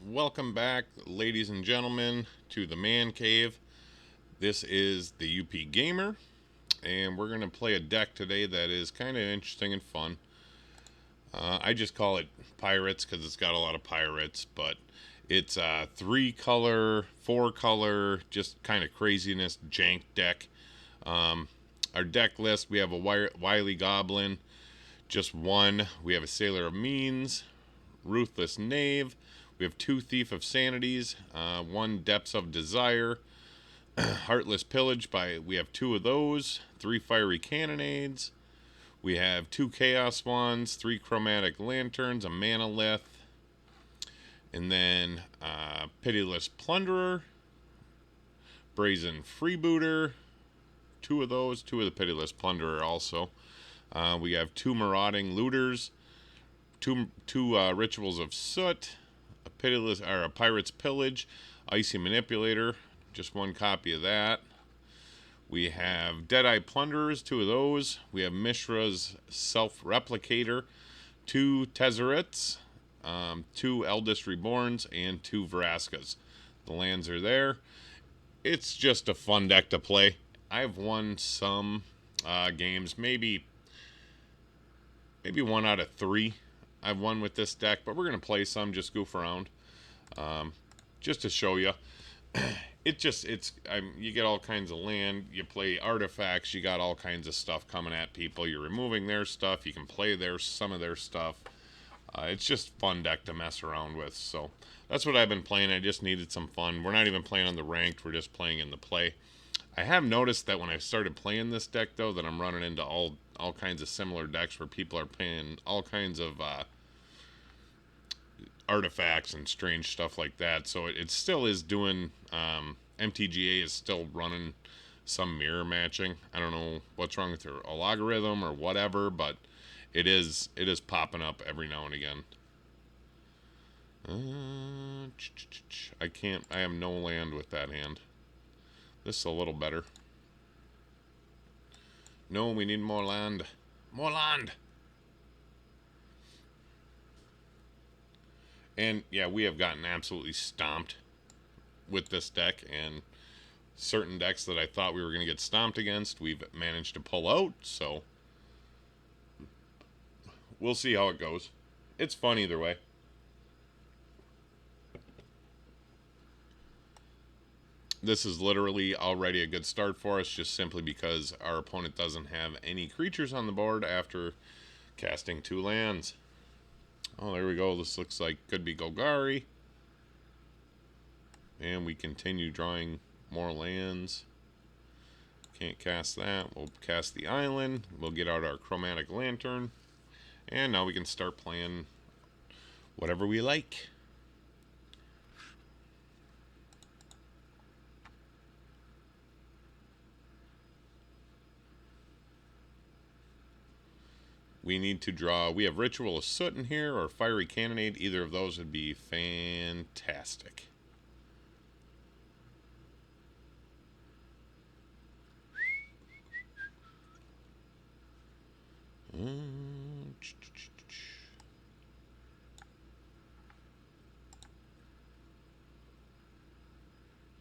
Welcome back, ladies and gentlemen, to the Man Cave. This is the UP Gamer, and we're going to play a deck today that is kind of interesting and fun. I just call it Pirates because it's got a lot of pirates, but it's a 3 color, 4 color, just kind of craziness jank deck. Our deck list, we have a Wily Goblin, just one. We have a Sailor of Means, Ruthless Knave. We have 2 Thief of Sanities, 1 Depths of Desire, Heartless Pillage. We have 2 of those, 3 Fiery Cannonades. We have 2 Chaos Wands, 3 Chromatic Lanterns, a Manalith, and then Pitiless Plunderer, Brazen Freebooter, 2 of those, 2 of the Pitiless Plunderer also. We have 2 Marauding Looters, two Rituals of Soot, a Pirate's Pillage, Icy Manipulator, just 1 copy of that. We have Deadeye Plunderers, 2 of those. We have Mishra's Self-Replicator, 2 Tezzerets, 2 Eldest Reborns, and 2 Vraskas. The lands are there. It's just a fun deck to play. I've won some games, maybe 1 out of 3 I've won with this deck, but we're going to play some, just goof around, just to show you. You get all kinds of land, you play artifacts, you got all kinds of stuff coming at people, you're removing their stuff, you can play some of their stuff. It's just fun deck to mess around with, so that's what I've been playing. I just needed some fun. We're not even playing on the ranked, we're just playing in the play. I have noticed that when I started playing this deck, though, that I'm running into all kinds of similar decks where people are playing all kinds of artifacts and strange stuff like that. So it still is doing. MTGA is still running some mirror matching. I don't know what's wrong with their algorithm or whatever, but it is popping up every now and again. I can't. I have no land with that hand. This is a little better. No, we need more land. More land. And yeah, we have gotten absolutely stomped with this deck, and certain decks that I thought we were going to get stomped against, we've managed to pull out, so we'll see how it goes. It's fun either way. This is literally already a good start for us, just simply because our opponent doesn't have any creatures on the board after casting 2 lands. Oh, there we go. This looks like could be Golgari. And we continue drawing more lands. Can't cast that. We'll cast the island. We'll get out our Chromatic Lantern. And now we can start playing whatever we like. We need to draw. We have Ritual of Soot in here or Fiery Cannonade. Either of those would be fantastic.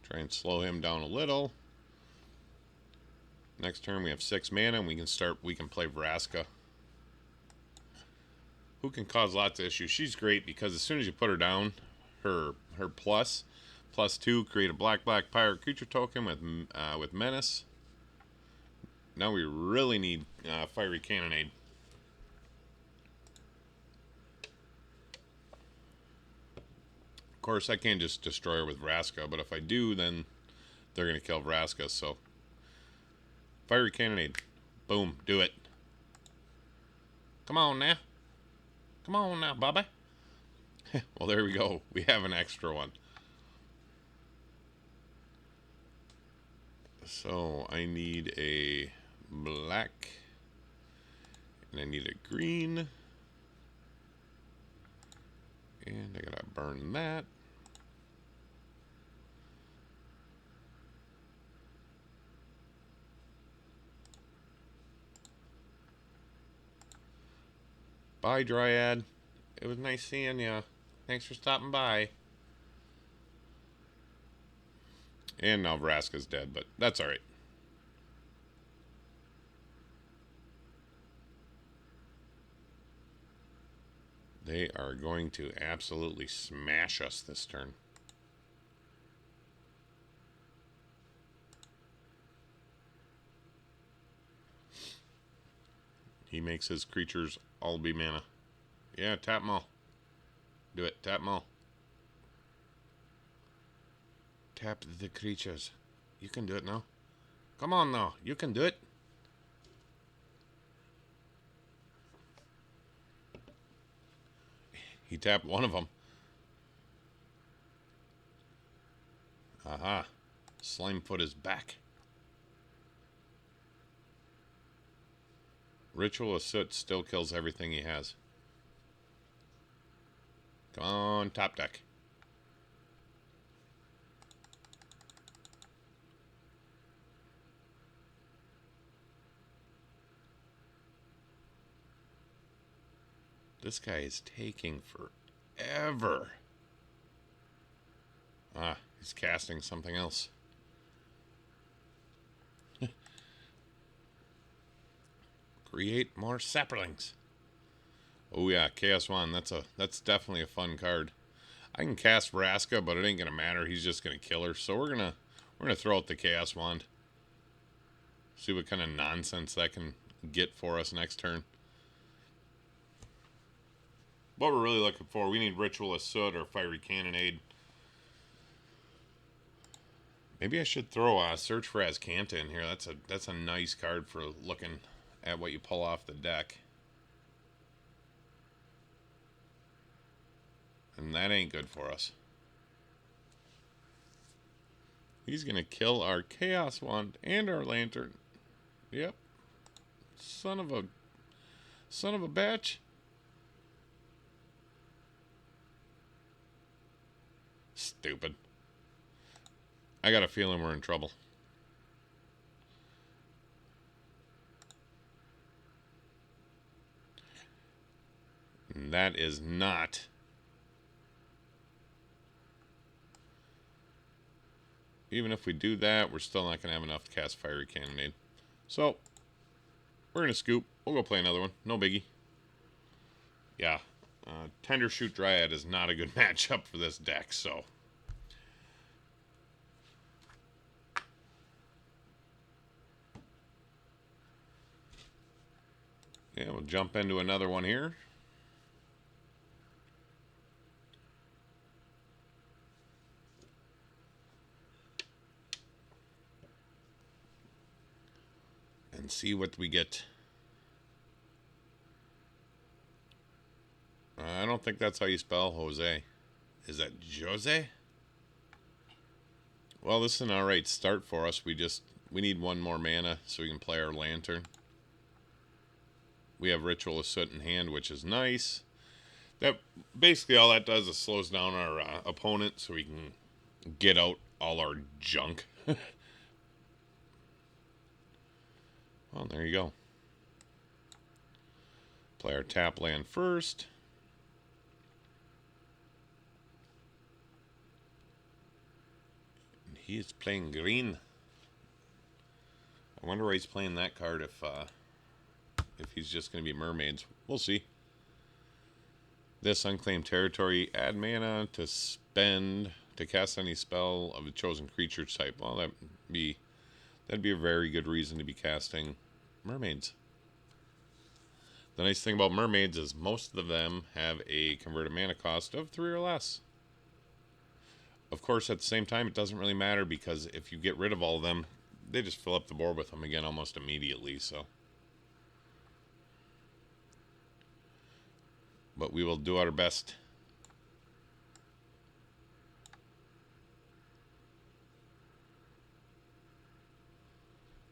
Try and slow him down a little. Next turn we have 6 mana and we can play Vraska, who can cause lots of issues. She's great because as soon as you put her down, her +2, create a black pirate creature token with menace. Now we really need Fiery Cannonade. Of course, I can't just destroy her with Vraska, but if I do, then they're going to kill Vraska, so Fiery Cannonade. Boom, do it. Come on now. Come on now, Bubba. Well, there we go. We have an extra one. So I need a black, and I need a green, and I gotta burn that. Bye, Dryad. It was nice seeing ya. Thanks for stopping by. And now Vraska's dead, but that's alright. They are going to absolutely smash us this turn. He makes his creatures all be mana. Yeah, tap them all. Do it, tap them all. Tap the creatures. You can do it now. Come on now, you can do it. He tapped one of them. Aha. Slimefoot is back. Ritual of Soot still kills everything he has. Come on, top deck. This guy is taking forever. Ah, he's casting something else. Create more saplings. Oh yeah, Chaos Wand. That's definitely a fun card. I can cast Vraska, but it ain't gonna matter. He's just gonna kill her. So we're gonna throw out the Chaos Wand. See what kind of nonsense that can get for us next turn. What we're really looking for, we need Ritual of Soot or Fiery Cannonade. Maybe I should throw Search for Azcanta in here. That's a nice card for looking at what you pull off the deck. And that ain't good for us. He's gonna kill our Chaos Wand and our Lantern. Yep. Son of a bitch. Stupid. I got a feeling we're in trouble. And that is not. Even if we do that, we're still not going to have enough to cast Fiery Cannonade. So, we're going to scoop. We'll go play another one. No biggie. Yeah. Tender Shoot Dryad is not a good matchup for this deck, so. Yeah, we'll jump into another one here. And see what we get. I don't think that's how you spell Jose. Is that Jose? Well, this is an alright start for us. We need one more mana so we can play our Lantern. We have Ritual of Soot in hand, which is nice. That basically all that does is slows down our opponent so we can get out all our junk. Well, there you go. Play our tap land first. And he is playing green. I wonder why he's playing that card if he's just going to be mermaids. We'll see. This unclaimed territory, add mana to spend to cast any spell of a chosen creature type. Well, that'd be a very good reason to be casting mermaids. The nice thing about mermaids is most of them have a converted mana cost of 3 or less. Of course, at the same time, it doesn't really matter because if you get rid of all of them, they just fill up the board with them again almost immediately, so. But we will do our best.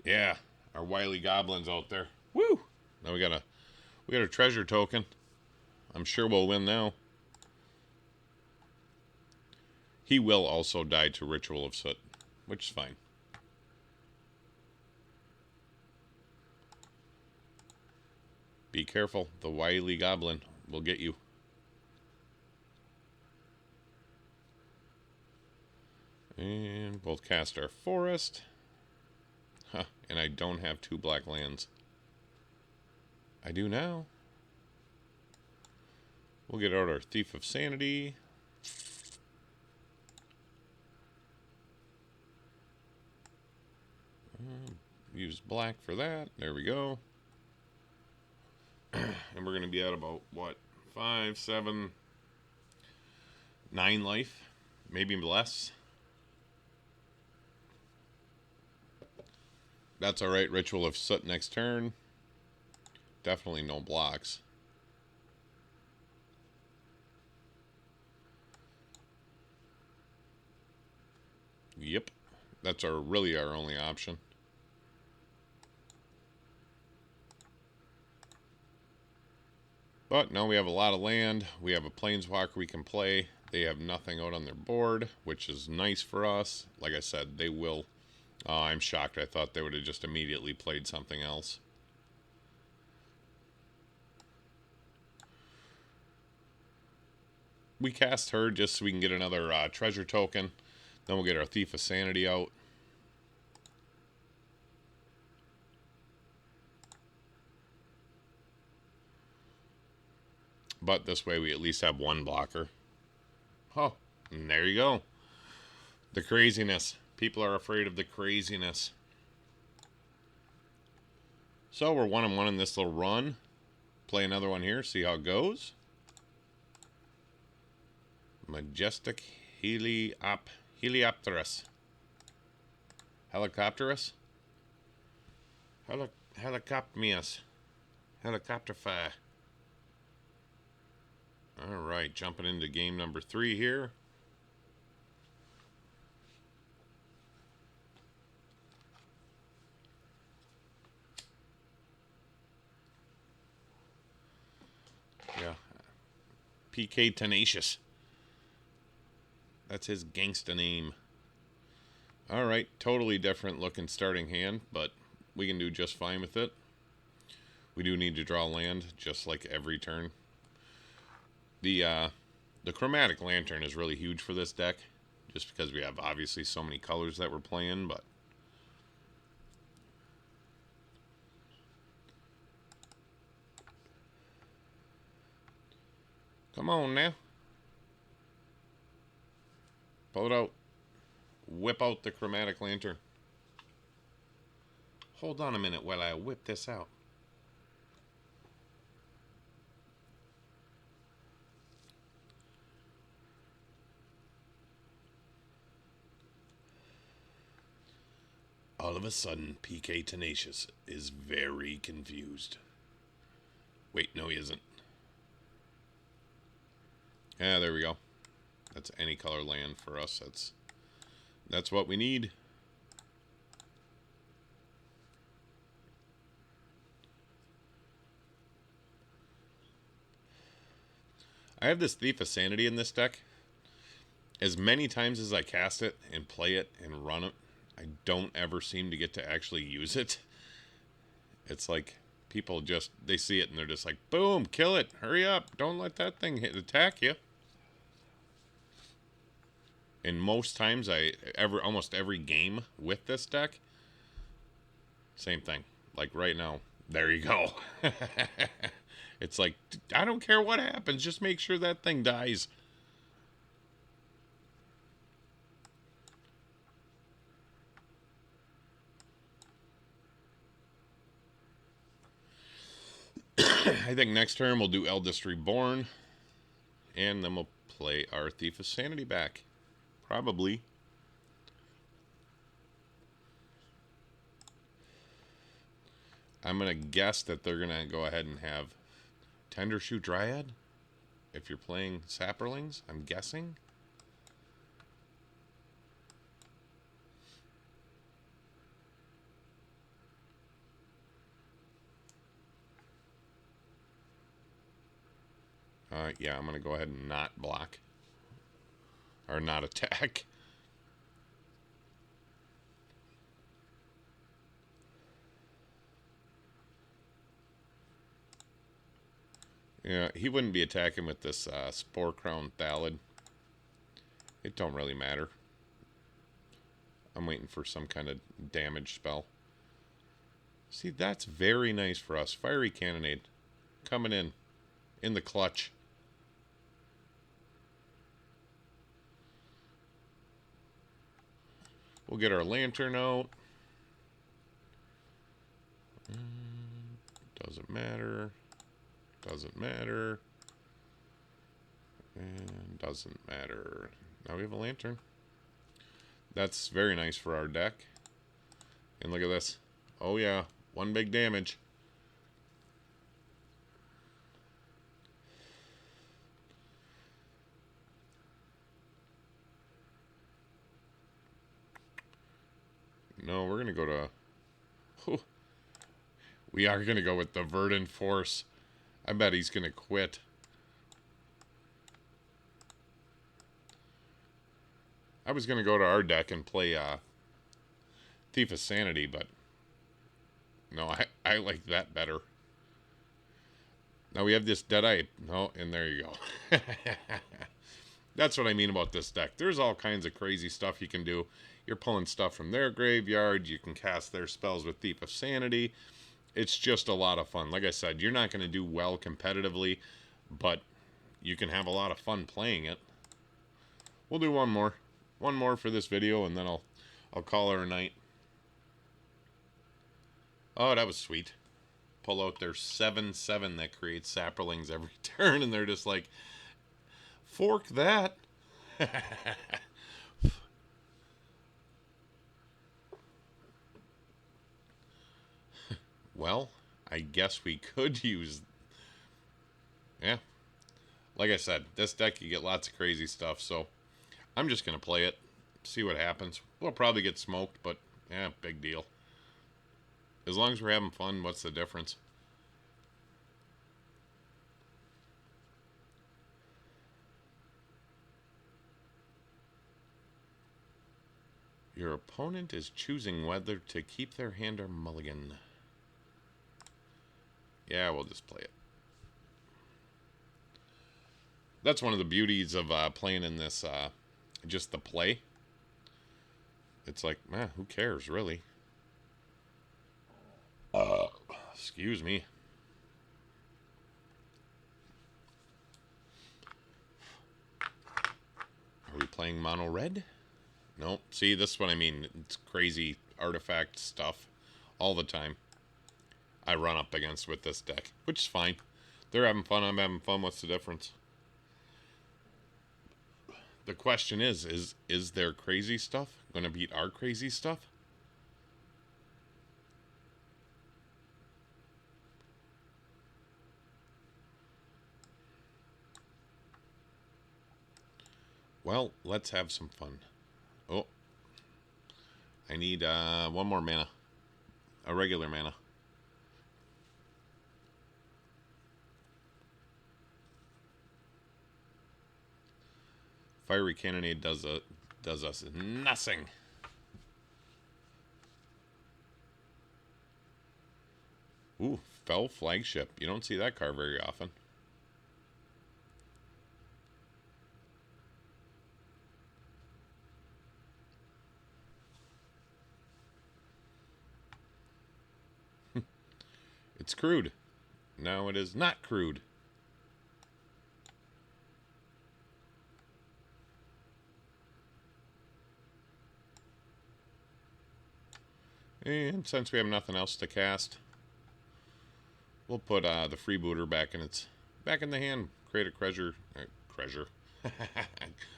Yeah, our wily goblins out there. Woo! Now we got a treasure token. I'm sure we'll win now. He will also die to Ritual of Soot, which is fine. Be careful, the wily goblin will get you. And we'll cast our forest. Huh, and I don't have 2 black lands. I do now. We'll get out our Thief of Sanity. Use black for that. There we go. And we're going to be at about, what, 5, 7, 9 life? Maybe less. That's alright. Ritual of Soot next turn. Definitely no blocks. Yep. That's really our only option. But now we have a lot of land. We have a planeswalker we can play. They have nothing out on their board, which is nice for us. Like I said, they will. I'm shocked. I thought they would have just immediately played something else. We cast her just so we can get another treasure token. Then we'll get our Thief of Sanity out. But this way we at least have 1 blocker. Oh, and there you go. The craziness. People are afraid of the craziness. So we're 1-1 in this little run. Play another one here, see how it goes. Majestic Heliopterus. Helicopterus? Helicoptermius. Helicopterfy. Alright, jumping into game number 3 here. Yeah. PK Tenacious. That's his gangsta name. Alright, totally different looking starting hand, but we can do just fine with it. We do need to draw land, just like every turn. The Chromatic Lantern is really huge for this deck, just because we have obviously so many colors that we're playing, but... Come on now. Pull it out. Whip out the Chromatic Lantern. Hold on a minute while I whip this out. All of a sudden, PK Tenacious is very confused. Wait, no he isn't. Yeah, there we go. That's any color land for us. That's what we need. I have this Thief of Sanity in this deck. As many times as I cast it and play it and run it, I don't ever seem to get to actually use it. It's like people just, they see it and they're just like, boom, kill it, hurry up, don't let that thing attack you. And most times almost every game with this deck, same thing. Like right now, there you go. It's like, I don't care what happens, just make sure that thing dies. I think next turn we'll do Eldest Reborn. And then we'll play our Thief of Sanity back. Probably. I'm going to guess that they're going to go ahead and have Tendershoot Dryad. If you're playing Sapperlings, I'm guessing. Yeah, I'm going to go ahead and not block. Or not attack. Yeah, he wouldn't be attacking with this Spore Crown Thallid. It don't really matter. I'm waiting for some kind of damage spell. See, that's very nice for us. Fiery Cannonade. Coming in the clutch. We'll get our lantern out. Doesn't matter. Doesn't matter. And doesn't matter. Now we have a lantern. That's very nice for our deck. And look at this. Oh yeah, one big damage. No, we're going to go to... Whew. We are going to go with the Verdant Force. I bet he's going to quit. I was going to go to our deck and play Thief of Sanity, but... No, I like that better. Now we have this Deadeye. No, and there you go. That's what I mean about this deck. There's all kinds of crazy stuff you can do. You're pulling stuff from their graveyard. You can cast their spells with Thief of Sanity. It's just a lot of fun. Like I said, you're not going to do well competitively, but you can have a lot of fun playing it. We'll do one more. One more for this video, and then I'll call her a night. Oh, that was sweet. Pull out their 7/7 that creates saplings every turn, and they're just like, fork that. Well, I guess we could use... Yeah. Like I said, this deck you get lots of crazy stuff, so I'm just going to play it, see what happens. We'll probably get smoked, but yeah, big deal. As long as we're having fun, what's the difference? Your opponent is choosing whether to keep their hand or mulligan. Yeah, we'll just play it. That's one of the beauties of playing in this, just the play. It's like, man, who cares, really? Excuse me. Are we playing mono red? Nope. See, this is what I mean. It's crazy artifact stuff all the time I run up against with this deck, which is fine. They're having fun, I'm having fun. What's the difference? The question is their crazy stuff going to beat our crazy stuff? Well, let's have some fun. Oh. I need one more mana. A regular mana. Fiery Cannonade does us nothing. Ooh, Fell Flagship. You don't see that card very often. It's crude. Now it is not crude. And since we have nothing else to cast, we'll put the freebooter back in the hand. Create a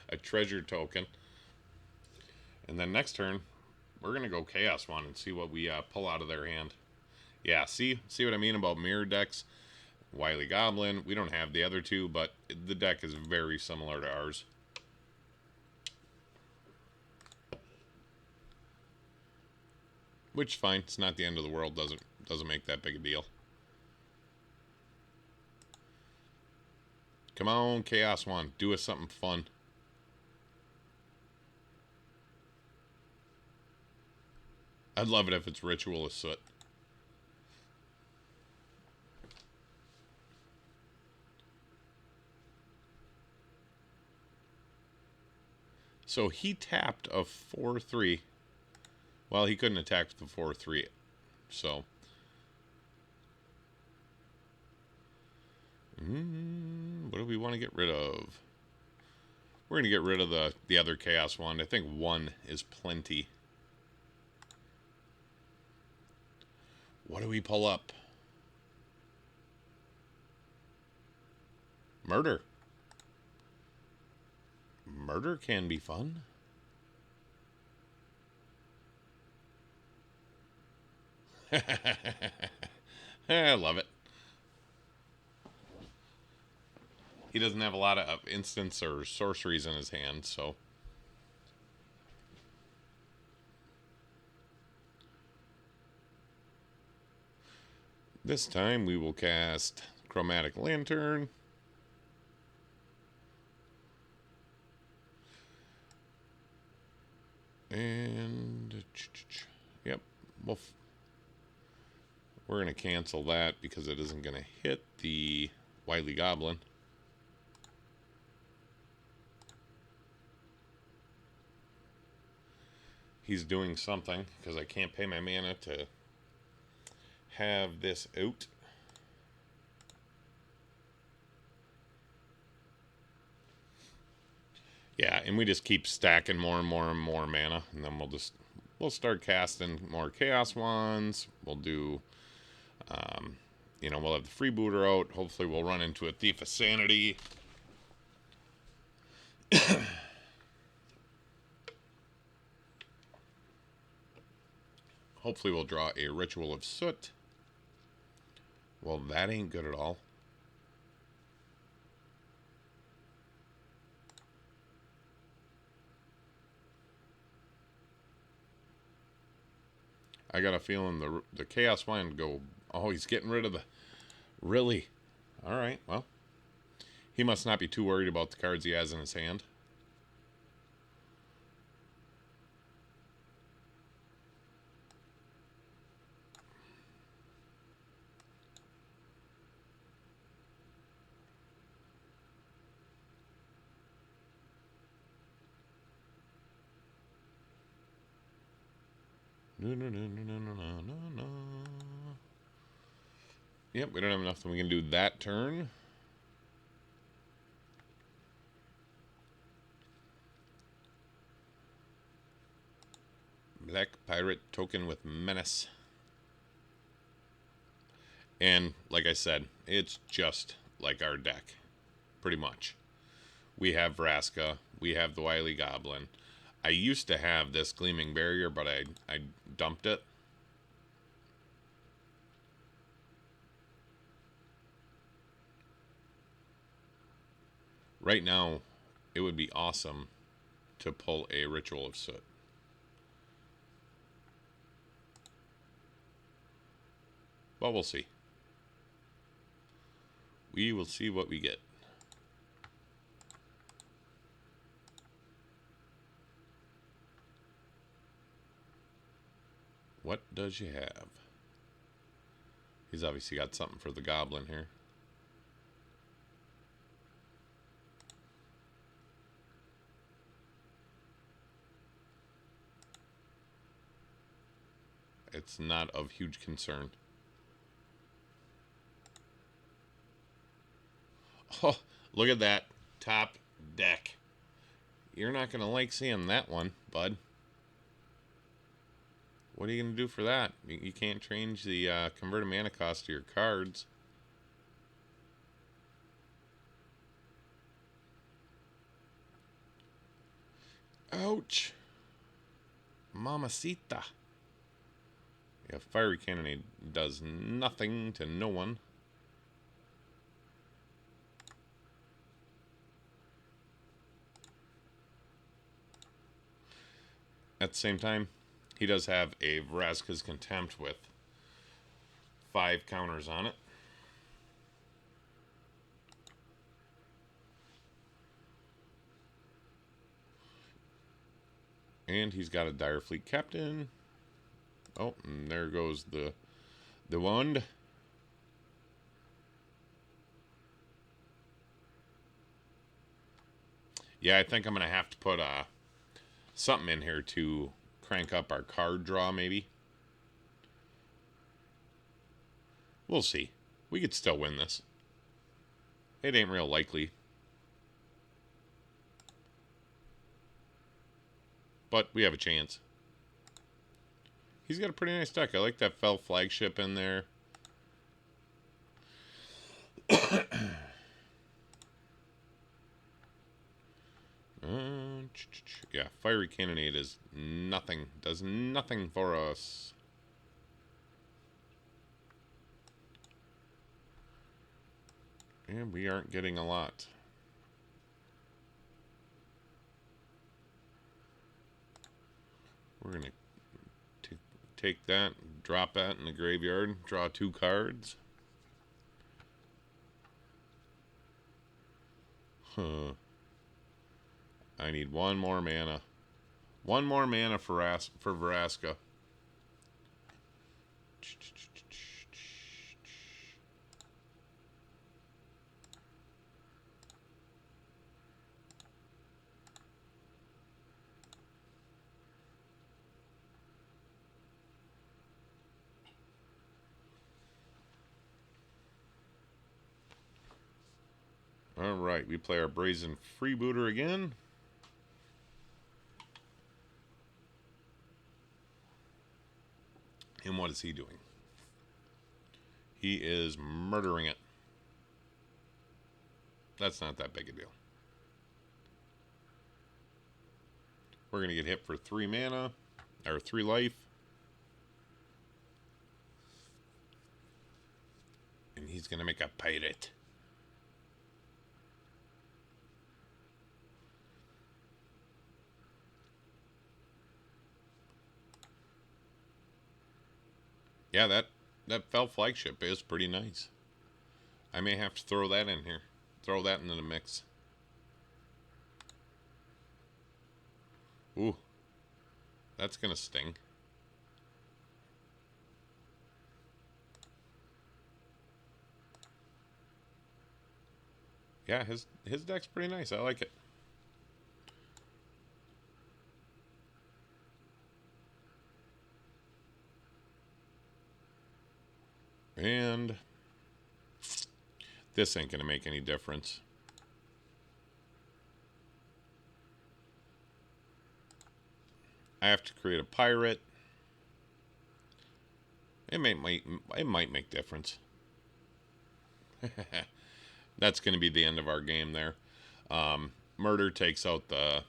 a treasure token. And then next turn, we're gonna go Chaos One and see what we pull out of their hand. Yeah, see what I mean about mirror decks? Wily Goblin. We don't have the other two, but the deck is very similar to ours. Which, fine. It's not the end of the world. Doesn't make that big a deal. Come on, Chaos One. Do us something fun. I'd love it if it's Ritual of Soot. So he tapped a 4/3. Well, he couldn't attack with the 4/3, so. What do we want to get rid of? We're going to get rid of the other Chaos Wand. I think one is plenty. What do we pull up? Murder. Murder can be fun. I love it. He doesn't have a lot of instants or sorceries in his hand, so. This time we will cast Chromatic Lantern. And, yep, we're going to cancel that because it isn't going to hit the Wily Goblin. He's doing something because I can't pay my mana to have this out. Yeah, and we just keep stacking more and more and more mana, and then we'll start casting more Chaos Wands. We'll do, we'll have the Freebooter out. Hopefully we'll run into a Thief of Sanity. Hopefully we'll draw a Ritual of Soot. Well, that ain't good at all. I got a feeling the Chaos Wand go... Oh, he's getting rid of the... Really? Alright, well. He must not be too worried about the cards he has in his hand. No. Yep, we don't have enough that we can do that turn. Black Pirate token with Menace. And, like I said, it's just like our deck. Pretty much. We have Vraska. We have the Wily Goblin. I used to have this Gleaming Barrier, but I dumped it. Right now, it would be awesome to pull a Ritual of Soot. But we'll see. We will see what we get. What does you have? He's obviously got something for the Goblin here. It's not of huge concern. Oh, look at that top deck. You're not going to like seeing that one, bud. What are you going to do for that? You can't change the converted mana cost to your cards. Ouch. Mamacita. Yeah, Fiery Cannonade does nothing to no one. At the same time, he does have a Vraska's Contempt with 5 counters on it. And he's got a Direfleet Captain. Oh, and there goes the wand. Yeah, I think I'm going to have to put something in here to crank up our card draw, maybe. We'll see. We could still win this. It ain't real likely. But we have a chance. He's got a pretty nice deck. I like that Fell Flagship in there. Yeah, Fiery Cannonade is nothing. Does nothing for us. And we aren't getting a lot. We're going to take that, drop that in the graveyard, draw 2 cards. Huh. I need 1 more mana. 1 more mana for Vraska. Alright, we play our Brazen Freebooter again. And what is he doing? He is murdering it. That's not that big a deal. We're going to get hit for 3 mana, or 3 life. And he's going to make a pirate. Yeah, that Fell Flagship is pretty nice. I may have to throw that in here. Throw that into the mix. Ooh. That's going to sting. Yeah, his deck's pretty nice. I like it. And this ain't going to make any difference. I have to create a pirate. It might make difference. That's going to be the end of our game there. Murder takes out the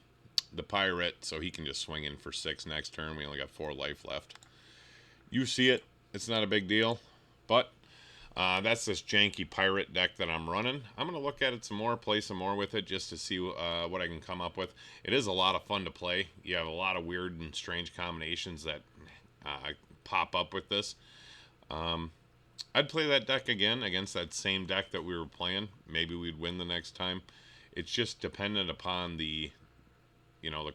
pirate, so he can just swing in for 6 next turn. We only got 4 life left. You see it. It's not a big deal. But that's this janky pirate deck that I'm running. I'm going to look at it some more, play some more with it, just to see what I can come up with. It is a lot of fun to play. You have a lot of weird and strange combinations that pop up with this. I'd play that deck again against that same deck that we were playing. Maybe we'd win the next time. It's just dependent upon the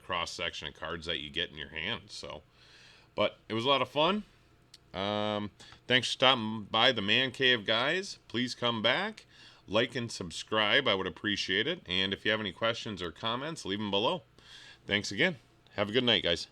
cross-section of cards that you get in your hand. So, but it was a lot of fun. Thanks for stopping by the Man Cave, guys. Please come back, like and subscribe. I would appreciate it. And if you have any questions or comments, leave them below. Thanks again. Have a good night, guys.